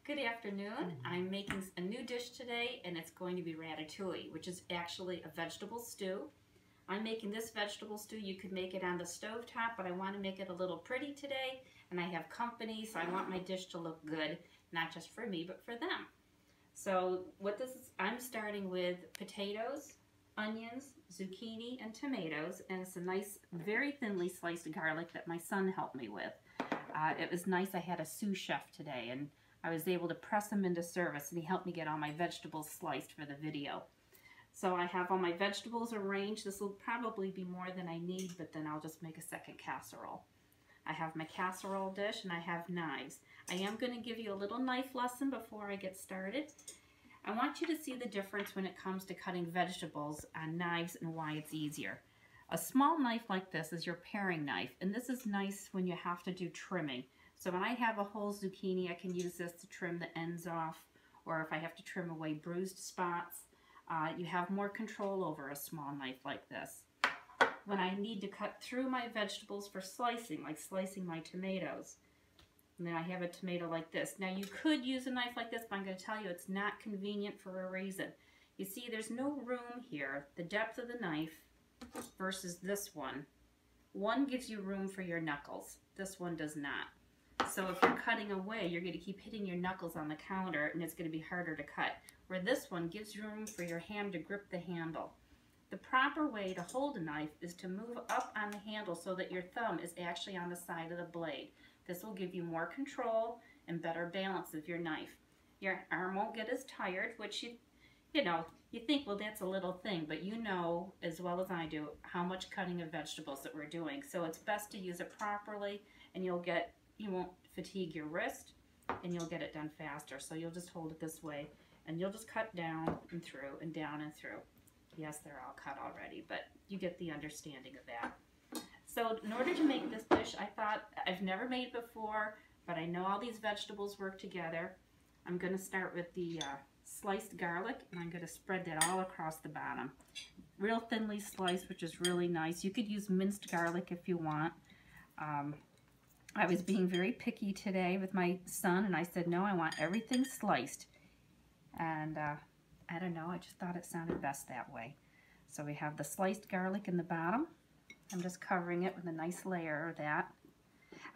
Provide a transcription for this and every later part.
Good afternoon. I'm making a new dish today, and it's going to be ratatouille, which is actually a vegetable stew. I'm making this vegetable stew. You could make it on the stove top, but I want to make it a little pretty today, and I have company, so I want my dish to look good, not just for me, but for them. So what this is, I'm starting with potatoes, onions, zucchini, and tomatoes, and it's a nice, very thinly sliced garlic that my son helped me with. It was nice. I had a sous chef today, and I was able to press him into service, and he helped me get all my vegetables sliced for the video. So I have all my vegetables arranged. This will probably be more than I need, but then I'll just make a second casserole. I have my casserole dish, and I have knives. I am going to give you a little knife lesson before I get started. I want you to see the difference when it comes to cutting vegetables on knives and why it's easier. A small knife like this is your paring knife, and this is nice when you have to do trimming. So when I have a whole zucchini, I can use this to trim the ends off, or if I have to trim away bruised spots, you have more control over a small knife like this. When I need to cut through my vegetables for slicing, like slicing my tomatoes, and then I have a tomato like this. Now you could use a knife like this, but I'm going to tell you it's not convenient for a reason. You see, there's no room here. The depth of the knife versus this one. One gives you room for your knuckles. This one does not. So if you're cutting away, you're going to keep hitting your knuckles on the counter, and it's going to be harder to cut. Where this one gives room for your hand to grip the handle. The proper way to hold a knife is to move up on the handle so that your thumb is actually on the side of the blade. This will give you more control and better balance of your knife. Your arm won't get as tired, which you think, well, that's a little thing, but you know as well as I do how much cutting of vegetables that we're doing. So it's best to use it properly, and you won't fatigue your wrist, and you'll get it done faster. So you'll just hold it this way, and you'll just cut down and through and down and through. Yes, they're all cut already, but you get the understanding of that. So in order to make this dish, I thought, I've never made it before, but I know all these vegetables work together. I'm going to start with the sliced garlic, and I'm going to spread that all across the bottom. Real thinly sliced, which is really nice. You could use minced garlic if you want. I was being very picky today with my son, and I said, no, I want everything sliced. And I don't know, I just thought it sounded best that way. So we have the sliced garlic in the bottom. I'm just covering it with a nice layer of that.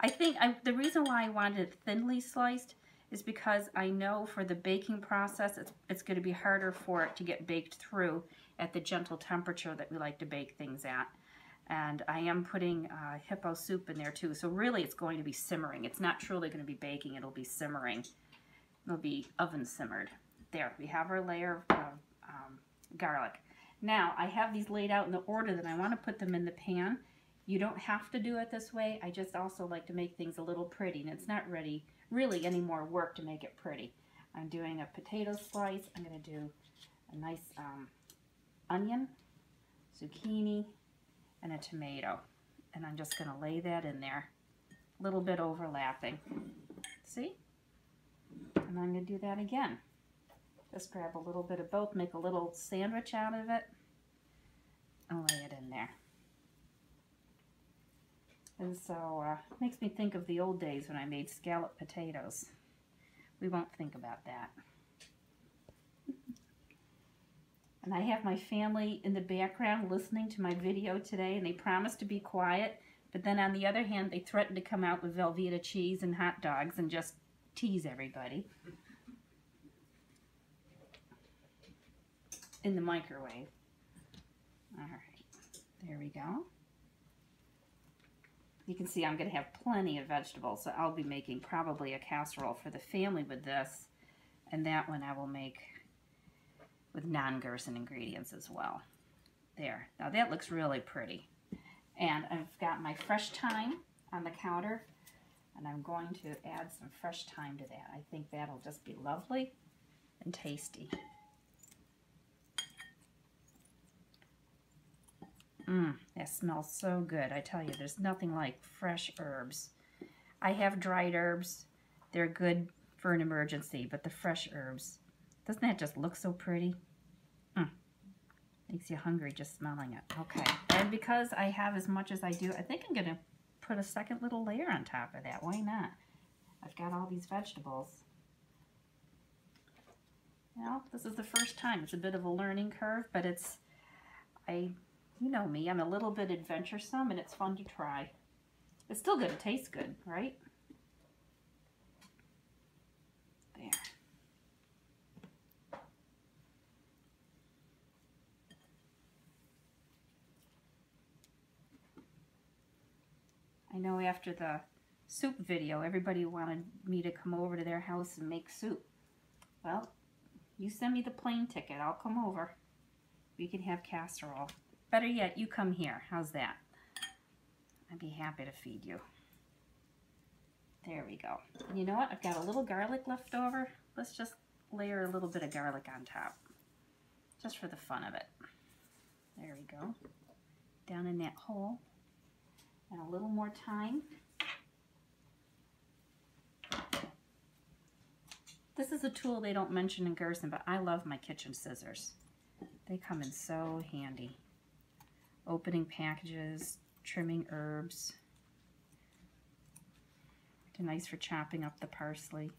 I think the reason why I wanted it thinly sliced is because I know for the baking process, it's going to be harder for it to get baked through at the gentle temperature that we like to bake things at. And I am putting hippo soup in there too. So really it's going to be simmering. It's not truly going to be baking, it'll be simmering. It'll be oven simmered. There, we have our layer of garlic. Now, I have these laid out in the order that I want to put them in the pan. You don't have to do it this way. I just also like to make things a little pretty, and it's not really any more work to make it pretty. I'm doing a potato slice. I'm going to do a nice onion, zucchini, and a tomato. And I'm just going to lay that in there, a little bit overlapping. See? And I'm going to do that again. Just grab a little bit of both, make a little sandwich out of it, and lay it in there. And so it makes me think of the old days when I made scalloped potatoes. We won't think about that. And I have my family in the background listening to my video today, and they promised to be quiet, but then on the other hand, they threatened to come out with Velveeta cheese and hot dogs and just tease everybody. In the microwave. All right, there we go. You can see I'm going to have plenty of vegetables, so I'll be making probably a casserole for the family with this, and that one I will make with non-Gerson ingredients as well. There, now that looks really pretty. And I've got my fresh thyme on the counter, and I'm going to add some fresh thyme to that. I think that'll just be lovely and tasty. That smells so good. I tell you, there's nothing like fresh herbs. I have dried herbs. They're good for an emergency, but the fresh herbs, doesn't that just look so pretty? Makes you hungry just smelling it. Okay, and because I have as much as I do, I think I'm going to put a second little layer on top of that. Why not? I've got all these vegetables. Well, this is the first time. It's a bit of a learning curve, but you know me, I'm a little bit adventuresome and it's fun to try. It's still going to taste good, right? There. I know after the soup video, everybody wanted me to come over to their house and make soup. Well, you send me the plane ticket, I'll come over. We can have casserole. Better yet, you come here. How's that? I'd be happy to feed you. There we go. And you know what? I've got a little garlic left over. Let's just layer a little bit of garlic on top. Just for the fun of it. There we go. Down in that hole. And a little more thyme. This is a tool they don't mention in Gerson, but I love my kitchen scissors. They come in so handy. Opening packages, trimming herbs. They're nice for chopping up the parsley.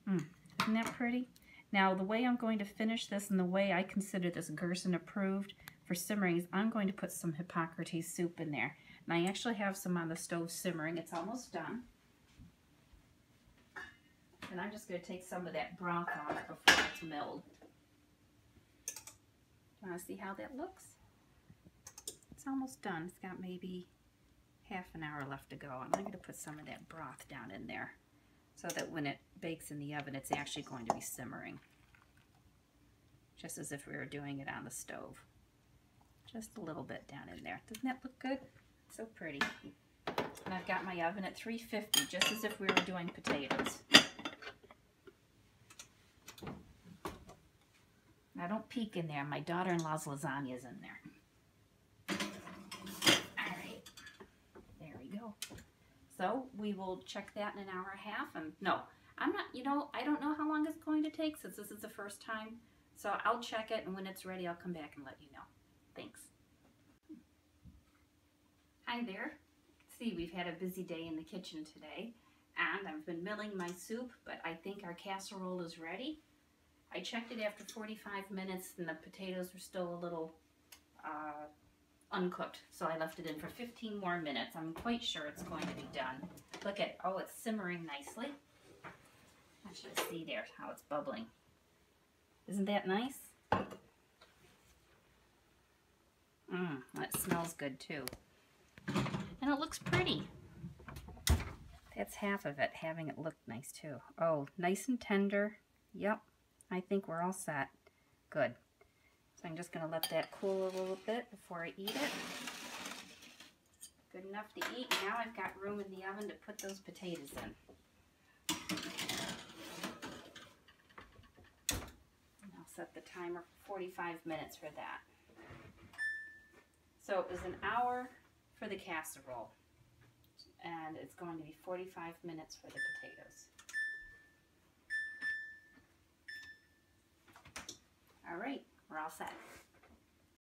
Isn't that pretty? Now, the way I'm going to finish this and the way I consider this Gerson approved for simmering is I'm going to put some Hippocrates soup in there. And I actually have some on the stove simmering. It's almost done. And I'm just going to take some of that broth off before it's milled. Want to see how that looks? It's almost done. It's got maybe half an hour left to go. And I'm going to put some of that broth down in there so that when it bakes in the oven, it's actually going to be simmering. Just as if we were doing it on the stove. Just a little bit down in there. Doesn't that look good? It's so pretty. And I've got my oven at 350, just as if we were doing potatoes. Now don't peek in there. My daughter-in-law's lasagna is in there. Alright. There we go. So we will check that in an hour and a half. And no, I'm not, you know, I don't know how long it's going to take since this is the first time. So I'll check it, and when it's ready, I'll come back and let you know. Thanks. Hi there. See, we've had a busy day in the kitchen today, and I've been milling my soup, but I think our casserole is ready. I checked it after 45 minutes, and the potatoes were still a little uncooked, so I left it in for 15 more minutes. I'm quite sure it's going to be done. Look at, oh, it's simmering nicely. I should see there how it's bubbling. Isn't that nice? That smells good too. And it looks pretty. That's half of it, having it look nice too. Oh, nice and tender. Yep, I think we're all set. Good. So I'm just going to let that cool a little bit before I eat it. Good enough to eat. Now I've got room in the oven to put those potatoes in. And I'll set the timer for 45 minutes for that. So it was an hour for the casserole, and it's going to be 45 minutes for the potatoes. All right, we're all set.